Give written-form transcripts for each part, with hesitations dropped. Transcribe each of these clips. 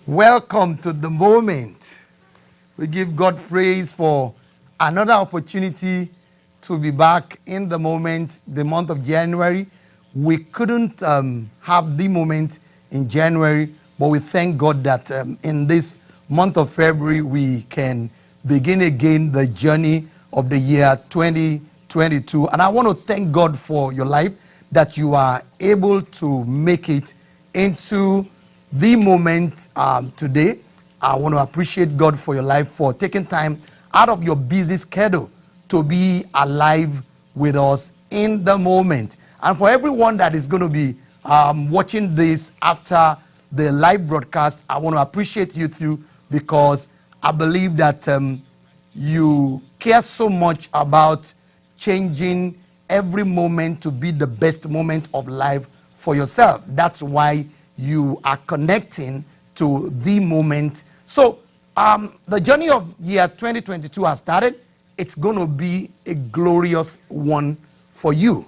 Welcome to the moment. We give God praise for another opportunity to be back in the moment, the month of January. We couldn't have the moment in January, but we thank God that in this month of February, we can begin again the journey of the year 2022. And I want to thank God for your life, that you are able to make it into the moment today. I want to appreciate God for your life, for taking time out of your busy schedule to be alive with us in the moment. And for everyone that is going to be watching this after the live broadcast, I want to appreciate you too, because I believe that you care so much about changing every moment to be the best moment of life for yourself. That's why you are connecting to the moment. So the journey of year 2022 has started. It's going to be a glorious one for you.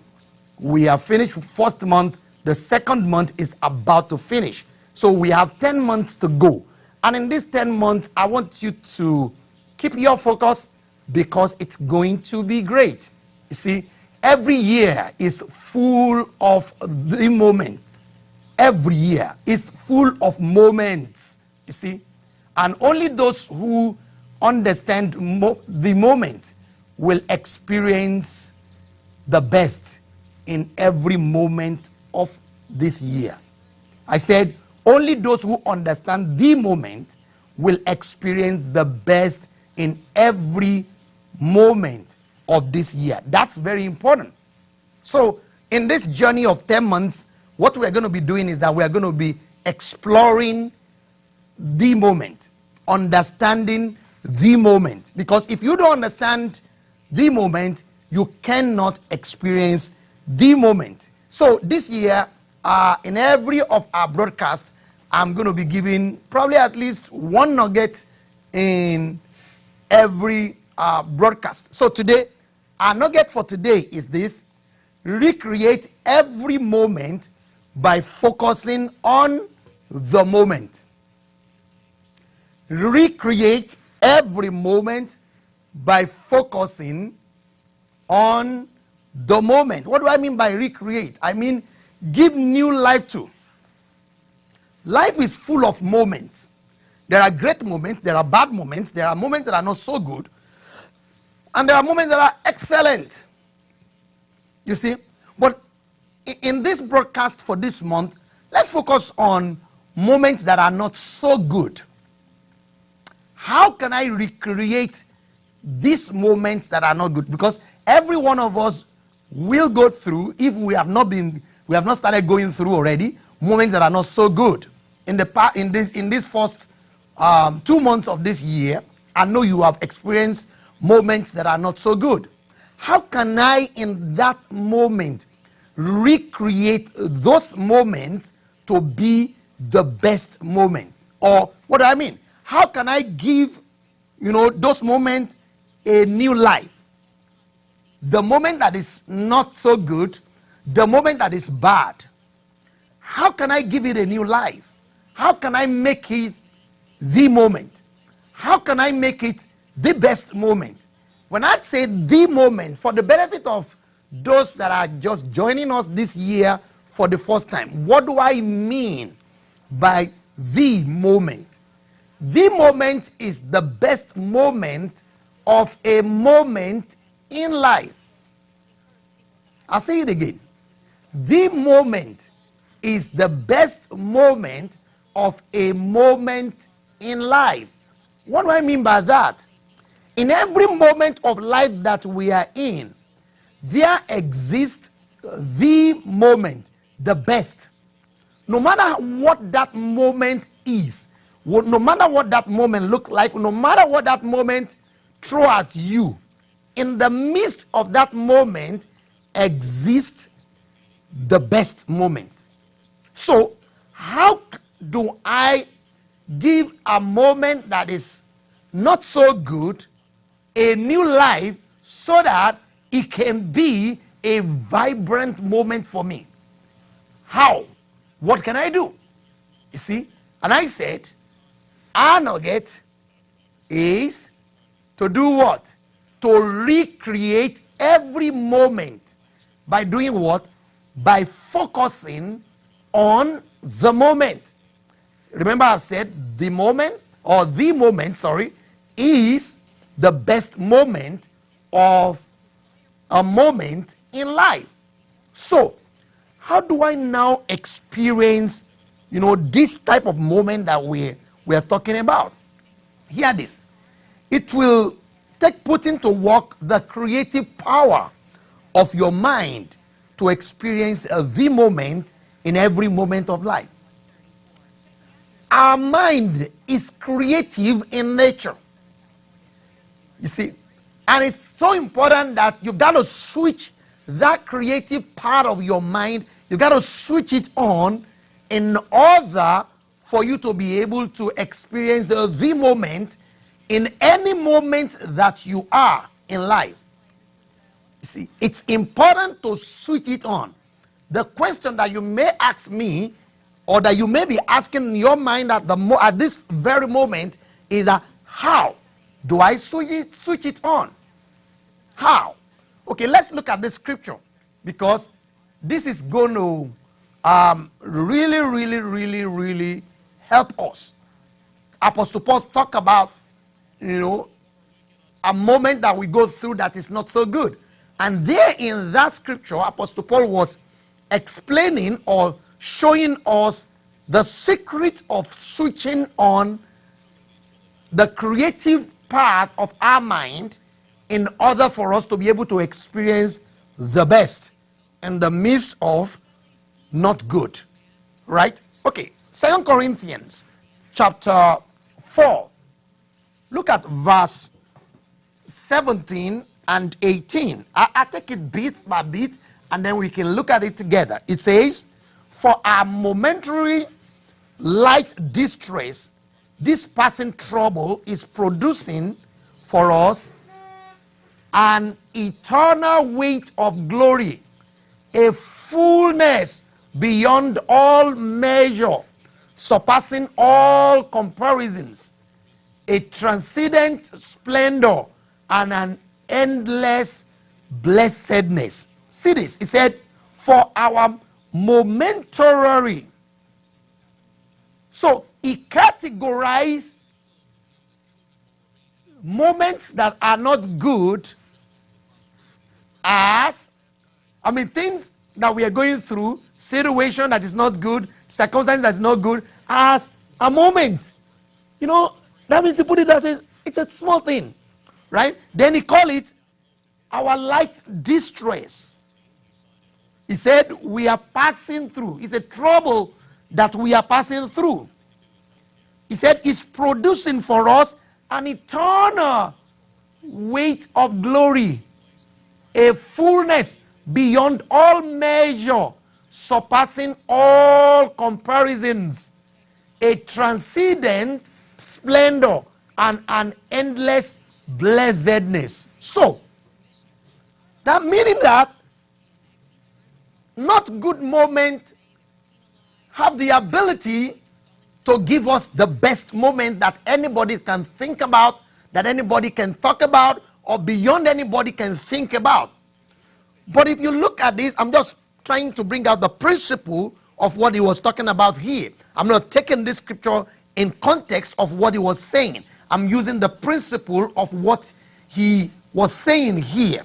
We have finished first month. The second month is about to finish. So we have 10 months to go. And in these 10 months, I want you to keep your focus, because it's going to be great. You see, every year is full of the moment. Every year is full of moments, you see. And only those who understand the moment will experience the best in every moment of this year. I said, only those who understand the moment will experience the best in every moment of this year. That's very important. So in this journey of 10 months, what we're going to be doing is that we're going to be exploring the moment, understanding the moment. Because if you don't understand the moment, you cannot experience the moment. So this year, in every of our broadcasts, I'm going to be giving probably at least one nugget in every broadcast. So today, our nugget for today is this: recreate every moment by focusing on the moment. Recreate every moment by focusing on the moment. What do I mean by recreate? I mean give new life to. Life is full of moments. There are great moments, there are bad moments, there are moments that are not so good, and there are moments that are excellent. You see? But in this broadcast for this month, let's focus on moments that are not so good. How can I recreate these moments that are not good? Because every one of us will go through, if we have not started going through already, moments that are not so good. In this first 2 months of this year, I know you have experienced moments that are not so good. How can I, in that moment, recreate those moments to be the best moment? Or what do I mean? How can I give, those moments a new life? The moment that is not so good, the moment that is bad, how can I give it a new life? How can I make it the moment? How can I make it the best moment? When I say the moment, for the benefit of those that are just joining us this year for the first time, what do I mean by the moment? The moment is the best moment of a moment in life. I'll say it again. The moment is the best moment of a moment in life. What do I mean by that? In every moment of life that we are in, there exists the moment, the best. No matter what that moment is, no matter what that moment looks like, no matter what that moment throws at you, in the midst of that moment exists the best moment. So, how do I give a moment that is not so good a new life so that it can be a vibrant moment for me? How? What can I do? You see? And I said, Our nugget is to do what? To recreate every moment by doing what? By focusing on the moment. Remember, I've said the moment, is the best moment of a moment in life. So, how do I now experience, this type of moment that we are talking about? Hear this. It will take putting to work the creative power of your mind to experience the moment in every moment of life. Our mind is creative in nature. You see, and it's so important that you got to switch that creative part of your mind, you got to switch it on in order for you to be able to experience the moment in any moment that you are in life. You see, it's important to switch it on. The question that you may ask me, or that you may be asking in your mind at this very moment, is that how do I switch it on? How? Okay, let's look at this scripture, because this is going to really help us. Apostle Paul talked about, a moment that we go through that is not so good. And there in that scripture, Apostle Paul was explaining or showing us the secret of switching on the creative part of our mind in order for us to be able to experience the best in the midst of not good. Right? Okay. 2 Corinthians chapter 4. Look at verse 17 and 18. I take it bit by bit, and then we can look at it together. It says, for our momentary light distress, this passing trouble is producing for us an eternal weight of glory, a fullness beyond all measure, surpassing all comparisons, a transcendent splendor, and an endless blessedness. See this, he said, for our momentary. So he categorized moments that are not good as, things that we are going through, situation that is not good, circumstance that is not good, as a moment. That means he put it as it's a small thing, right? Then he called it our light distress. He said we are passing through. It's a trouble that we are passing through. He said it's producing for us an eternal weight of glory, a fullness beyond all measure, surpassing all comparisons, a transcendent splendor, and an endless blessedness. So, that meaning that not good moments have the ability to give us the best moment that anybody can think about, that anybody can talk about, or beyond anybody can think about. But if you look at this, I'm just trying to bring out the principle of what he was talking about here. I'm not taking this scripture in context of what he was saying. I'm using the principle of what he was saying here.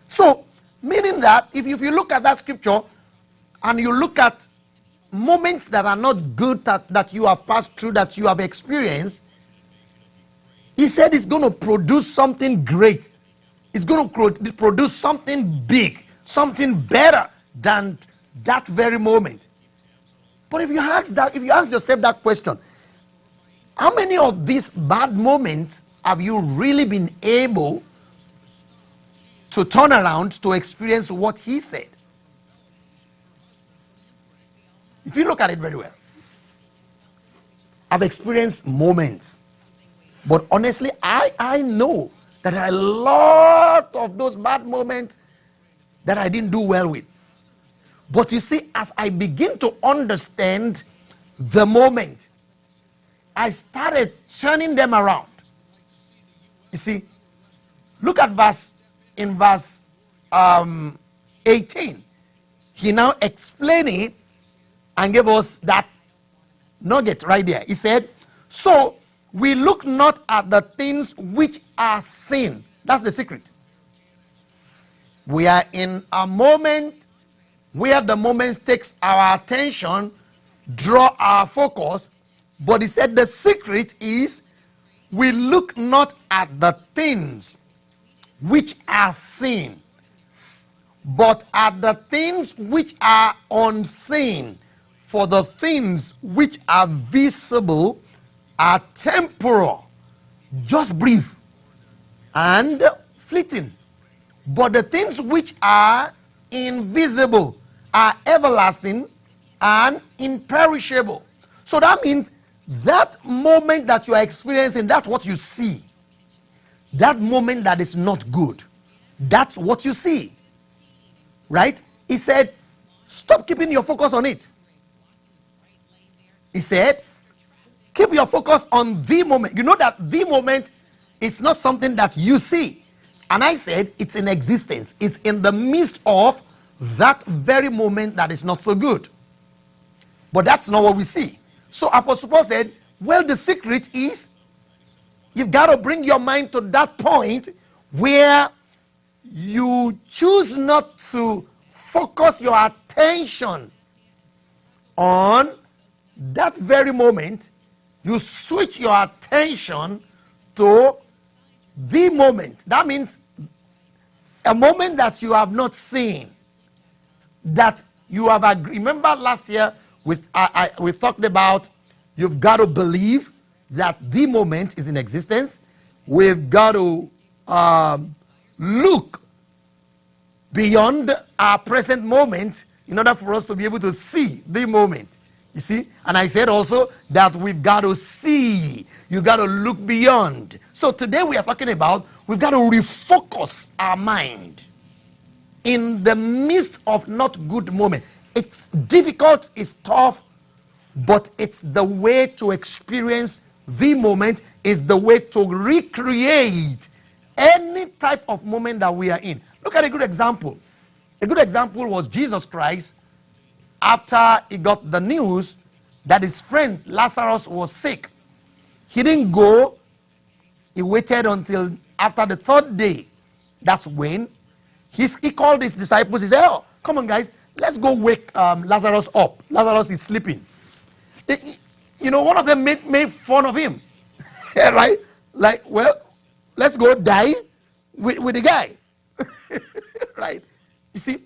So, meaning that if you look at that scripture and you look at moments that are not good that you have passed through, that you have experienced, he said it's going to produce something great. It's going to produce something big, something better than that very moment. But if you ask yourself that question, how many of these bad moments have you really been able to turn around to experience what he said? If you look at it very well, I've experienced moments, but honestly, I know that there are a lot of those bad moments that I didn't do well with. But you see, as I begin to understand the moment, I started turning them around. You see, look at verse 18. He now explained it and gave us that nugget right there. He said, so we look not at the things which are seen. That's the secret. We are in a moment where the moment takes our attention, draw our focus. But he said the secret is we look not at the things which are seen, but at the things which are unseen. For the things which are visible are temporal, just brief and fleeting. But the things which are invisible are everlasting and imperishable. So that means that moment that you are experiencing, that's what you see. That moment that is not good, that's what you see. Right? He said, stop keeping your focus on it. He said, keep your focus on the moment. You know that the moment is not something that you see. And I said, it's in existence. It's in the midst of that very moment that is not so good. But that's not what we see. So Apostle Paul said, well, the secret is you've got to bring your mind to that point where you choose not to focus your attention on that very moment. You switch your attention to the moment. That means a moment that you have not seen, that you have agreed. Remember last year we talked about you've got to believe that the moment is in existence. We've got to look beyond our present moment in order for us to be able to see the moment. You see? And I said also that we've got to see. You've got to look beyond. So today we are talking about we've got to refocus our mind in the midst of not good moment. It's difficult, it's tough, but it's the way to experience the moment, is the way to recreate any type of moment that we are in. Look at a good example. A good example was Jesus Christ. After he got the news that his friend Lazarus was sick, he didn't go. He waited until after the third day. That's when he called his disciples. He said, oh, come on guys, let's go wake Lazarus up. Lazarus is sleeping. One of them made fun of him. Right? Like, well, let's go die with the guy. Right? You see,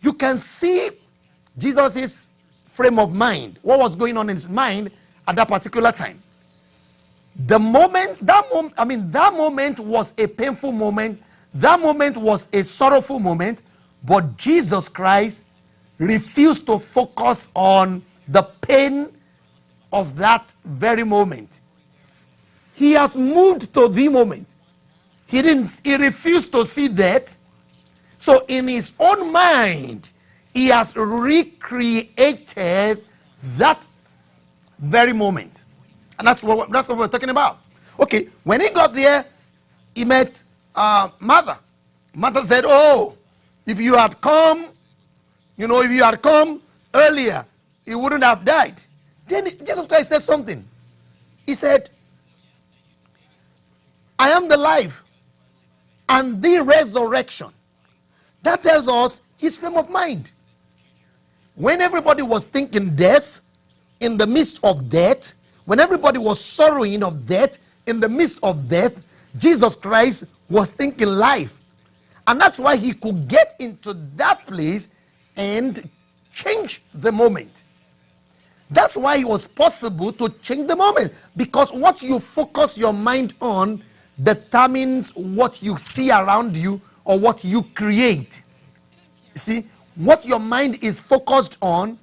you can see Jesus' frame of mind, what was going on in his mind at that particular time. That moment was a painful moment. That moment was a sorrowful moment. But Jesus Christ refused to focus on the pain of that very moment. He has moved to the moment. He refused to see that. So in his own mind, he has recreated that very moment. And that's what we're talking about. Okay, when he got there, he met Martha. Martha said, oh, if you had come earlier, he wouldn't have died. Then Jesus Christ said something. He said, I am the life and the resurrection. That tells us his frame of mind. When everybody was thinking death, in the midst of death, when everybody was sorrowing of death, in the midst of death, Jesus Christ was thinking life. And that's why he could get into that place and change the moment. That's why it was possible to change the moment. Because what you focus your mind on determines what you see around you or what you create. You see, what your mind is focused on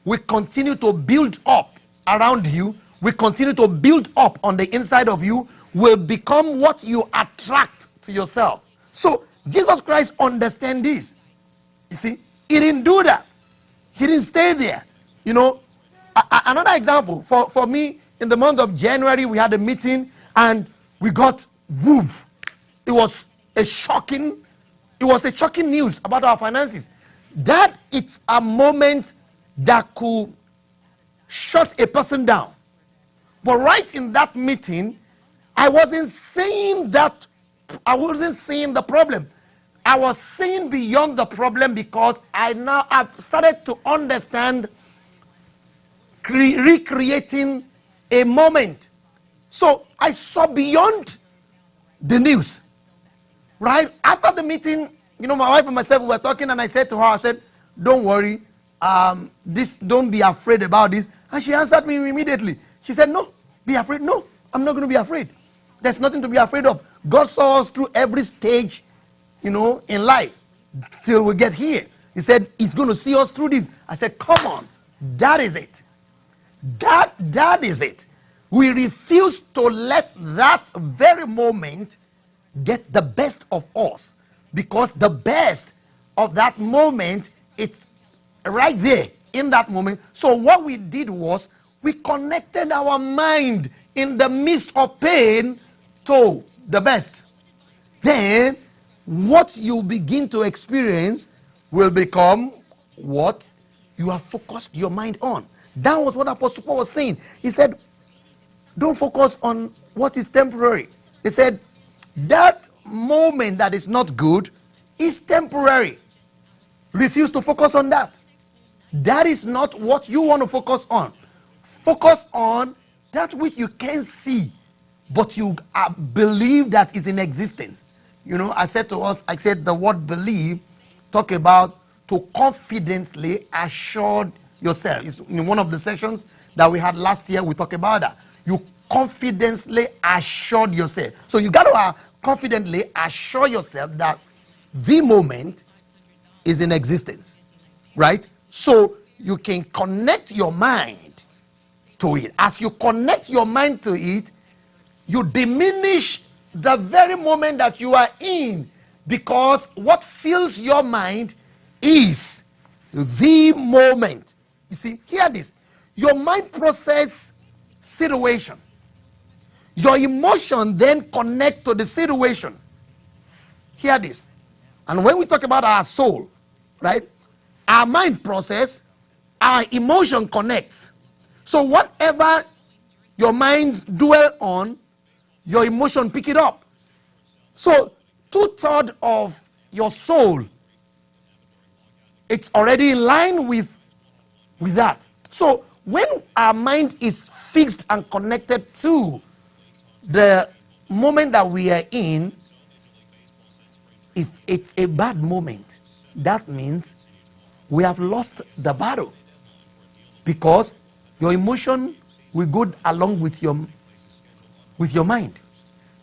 will continue to build up around you, will continue to build up on the inside of you, will become what you attract to yourself. So Jesus Christ understands this. You see, he didn't do that. He didn't stay there. Another example for me in the month of January, we had a meeting and we got whoop. It was a shocking news about our finances. That it's a moment that could shut a person down. But right in that meeting, I wasn't seeing the problem. I was seeing beyond the problem because I've started to understand recreating a moment. So I saw beyond the news. Right after the meeting, my wife and myself were talking, and I said to her, I said, "Don't worry, don't be afraid about this." And she answered me immediately. She said, "No, be afraid. No, I'm not going to be afraid. There's nothing to be afraid of. God saw us through every stage, in life till we get here. He said He's going to see us through this." I said, "Come on, that is it. That is it." We refuse to let that very moment get the best of us, because the best of that moment, it's right there in that moment. So what we did was we connected our mind in the midst of pain to the best. Then what you begin to experience will become what you have focused your mind on. That was what Apostle Paul was saying. He said, don't focus on what is temporary. He said, that moment that is not good is temporary. Refuse to focus on that. That is not what you want to focus on. Focus on that which you can see, but you believe that is in existence. I said the word believe, talk about to confidently assure yourself. It's in one of the sessions that we had last year, we talked about that. You confidently assured yourself. So you got to confidently assure yourself that the moment is in existence, right? So you can connect your mind to it. As you connect your mind to it, you diminish the very moment that you are in, because what fills your mind is the moment. You see, hear this. Your mind process situation. Your emotion then connect to the situation. Hear this. And when we talk about our soul, right? Our mind process, our emotion connects. So whatever your mind dwell on, your emotion pick it up. So 2/3 of your soul, it's already in line with that. So when our mind is fixed and connected to the moment that we are in, if it's a bad moment, that means we have lost the battle, because your emotion will go along with your mind.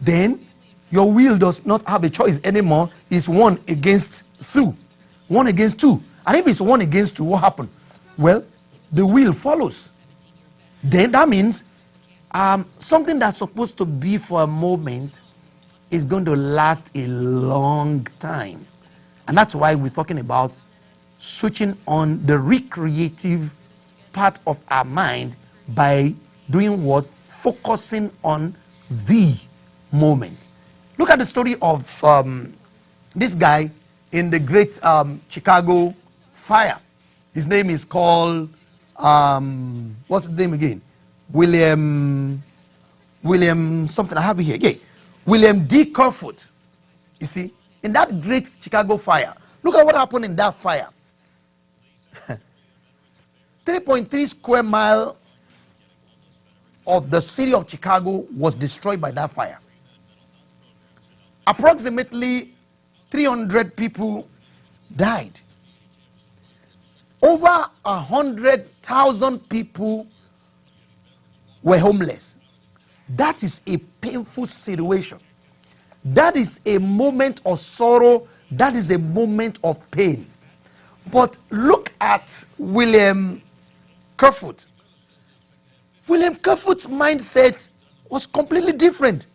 Then your will does not have a choice anymore. It's 1 against 2. 1 against 2. And if it's 1 against 2, what happened? Well, the will follows. Then that means something that's supposed to be for a moment is going to last a long time. And that's why we're talking about switching on the recreative part of our mind by doing what? Focusing on the moment. Look at the story of this guy in the great Chicago fire. His name is called, what's his name again? William something, I have it here. Yeah. William D. Kerfoot. You see, in that great Chicago fire, look at what happened in that fire. 3.3 square mile of the city of Chicago was destroyed by that fire. Approximately 300 people died. Over 100,000 people were homeless. That is a painful situation. That is a moment of sorrow. That is a moment of pain. But look at William Kerfoot. William Kerfoot's mindset was completely different.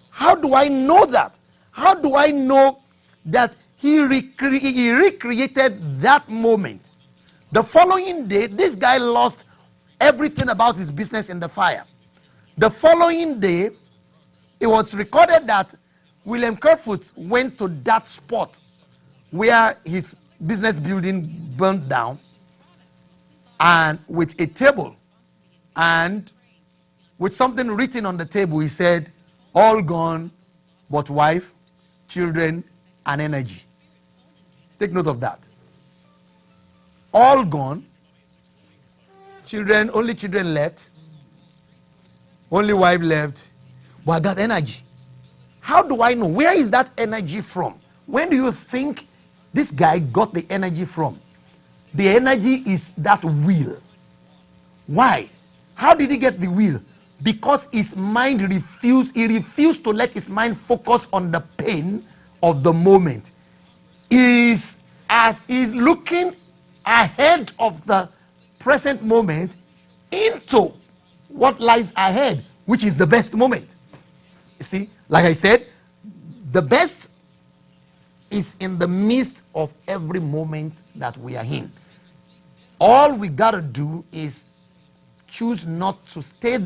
How do I know that? How do I know that he recreated that moment? The following day, this guy lost everything about his business in the fire. The following day, it was recorded that William Kerfoot went to that spot where his business building burned down, and with a table and with something written on the table, he said, all gone but wife, children, and energy. Take note of that. All gone, children, only children left, only wife left, but I got energy. How do I know? Where is that energy from? When do you think this guy got the energy from? The energy is that will. Why? How did he get the will? Because his mind refused. He refused to let his mind focus on the pain of the moment. He's looking ahead of the present moment into what lies ahead, which is the best moment. You see, like I said, the best is in the midst of every moment that we are in. All we gotta do is choose not to stay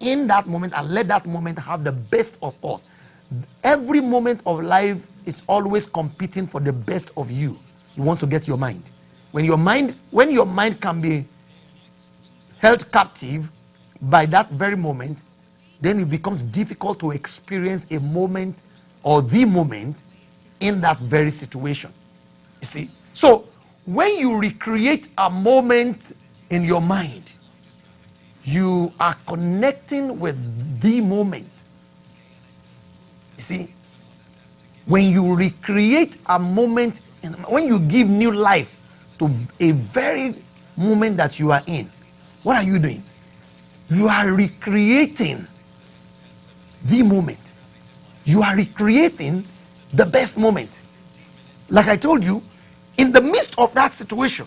in that moment and let that moment have the best of us. Every moment of life is always competing for the best of you. You want to get your mind. When your mind can be held captive by that very moment, then it becomes difficult to experience a moment or the moment in that very situation. You see? So when you recreate a moment in your mind, you are connecting with the moment. You see? When you recreate a moment, when you give new life to a very moment that you are in, what are you doing? You are recreating the moment. You are recreating the best moment. Like I told you, in the midst of that situation,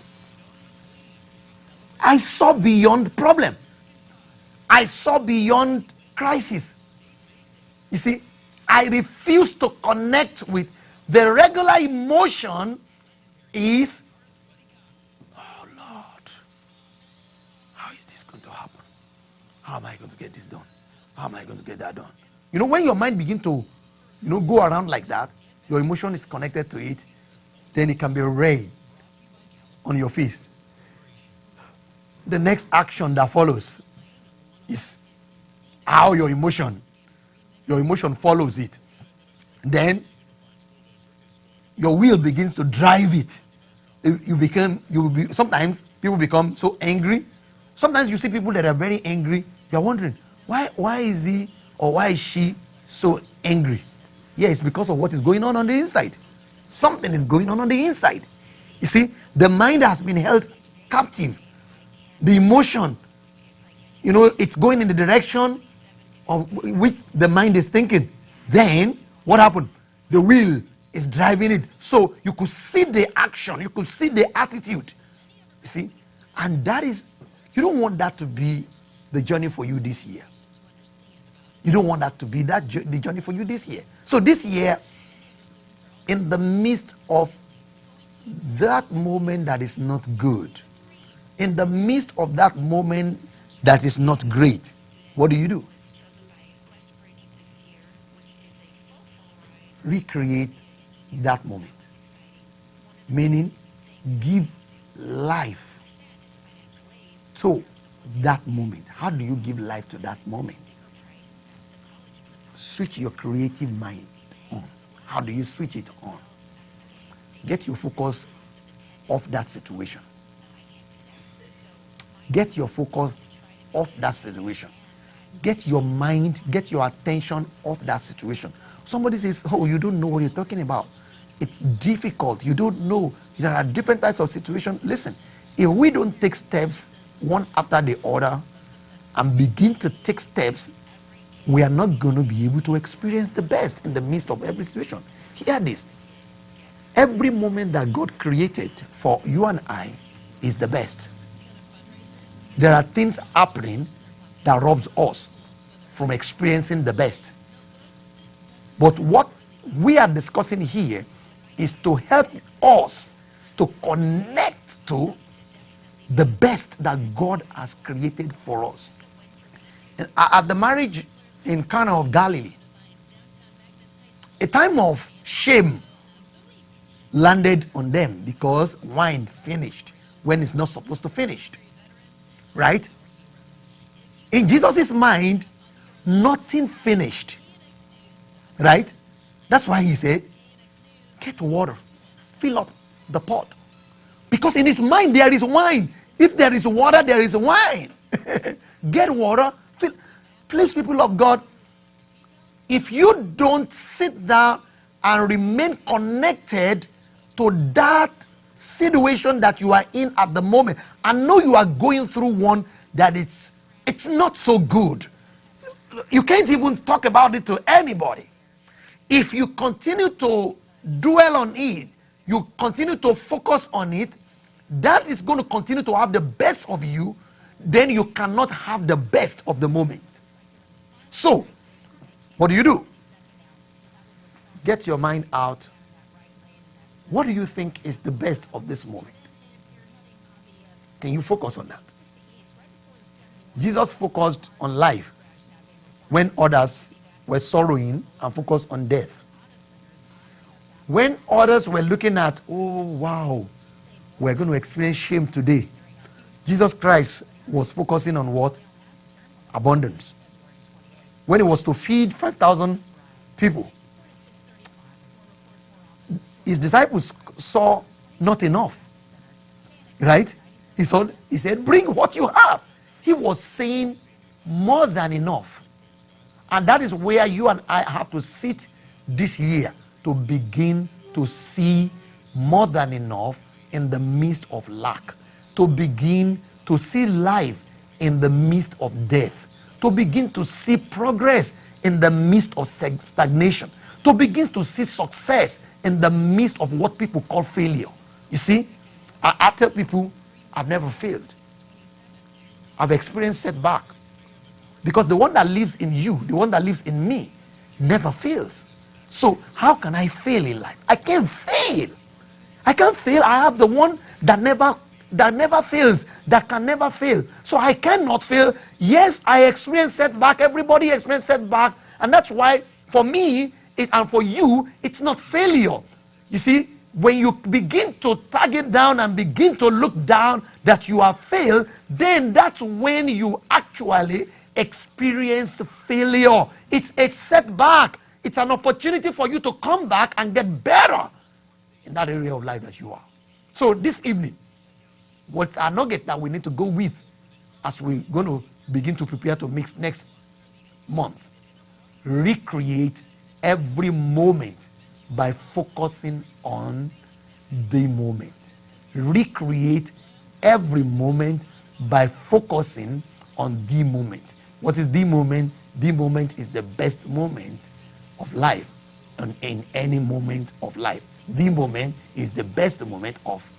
I saw beyond problem. I saw beyond crisis. You see, I refuse to connect with the regular emotion is, oh Lord, how is this going to happen? How am I going to get this done? How am I going to get that done? You know, when your mind begins to, go around like that, your emotion is connected to it, then it can be rain on your face. The next action that follows is how your emotion follows it. Then your will begins to drive it. Sometimes people become so angry. Sometimes you see people that are very angry. You're wondering, why is he or why is she so angry? Yeah, it's because of what is going on the inside. Something is going on the inside. You see, the mind has been held captive. The emotion, it's going in the direction of which the mind is thinking. Then what happened? The will is driving it. So you could see the action, you could see the attitude. You see, and that is, you don't want that to be the journey for you this year. You don't want that to be the journey for you this year. So this year, in the midst of that moment that is not good, in the midst of that moment that is not great, what do? Recreate that moment. Meaning, give life to that moment. How do you give life to that moment? Switch your creative mind on. How do you switch it on? Get your focus off that situation. Get your focus off that situation. Get your mind, get your attention off that situation. Somebody says, oh, you don't know what you're talking about. It's difficult. You don't know. There are different types of situations. Listen, if we don't take steps one after the other and begin to take steps, we are not going to be able to experience the best in the midst of every situation. Hear this. Every moment that God created for you and I is the best. There are things happening that robs us from experiencing the best. But what we are discussing here is to help us to connect to the best that God has created for us. At the marriage in Cana of Galilee, a time of shame landed on them because wine finished when it's not supposed to finish. Right? In Jesus' mind, nothing finished. Right? That's why he said, get water, fill up the pot. Because in his mind there is wine. If there is water, there is wine. Get water, fill. Please, people of God, if you don't sit down and remain connected to that situation that you are in at the moment, and know you are going through one that it's not so good, you can't even talk about it to anybody. If you continue to dwell on it, you continue to focus on it, that is going to continue to have the best of you, then you cannot have the best of the moment. So, what do? Get your mind out. What do you think is the best of this moment? Can you focus on that? Jesus focused on life when others were sorrowing and focused on death. When others were looking at, oh wow, we're going to experience shame today, Jesus Christ was focusing on what? Abundance. When he was to feed 5,000 people, his disciples saw not enough. Right? He said, bring what you have. He was saying more than enough. And that is where you and I have to sit this year to begin to see more than enough in the midst of lack. To begin to see life in the midst of death. To begin to see progress in the midst of stagnation. To begin to see success in the midst of what people call failure. You see, I tell people, I've never failed. I've experienced setback. Because the one that lives in you, the one that lives in me, never fails. So how can I fail in life? I can't fail. I can't fail. I have the one that never fails, that can never fail. So I cannot fail. Yes, I experience setback. Everybody experiences setback. And that's why, for me, and for you, it's not failure. You see, when you begin to target down and begin to look down that you have failed, then that's when you actually experience failure. It's a setback. It's an opportunity for you to come back and get better in that area of life that you are. So this evening, what's our nugget that we need to go with as we're going to begin to prepare to mix next month? Recreate every moment by focusing on the moment. Recreate every moment by focusing on the moment. What is the moment? The moment is the best moment of life, and in any moment of life. The moment is the best moment of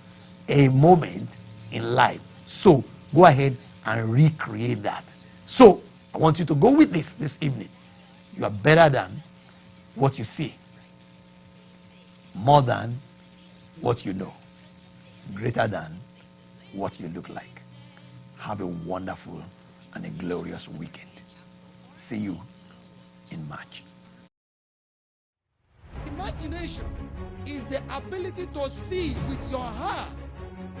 a moment in life. So go ahead and recreate that. So I want you to go with this evening. You are better than what you see, more than what you know, greater than what you look like. Have a wonderful and a glorious weekend. See you in March. Imagination is the ability to see with your heart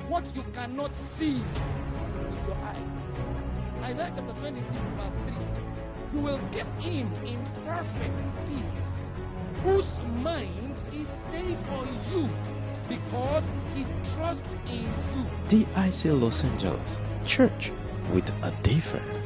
what you cannot see with your eyes. Isaiah chapter 26 verse 3. You will keep him in perfect peace, whose mind is stayed on you, because he trusts in you. DIC Los Angeles, church with a difference.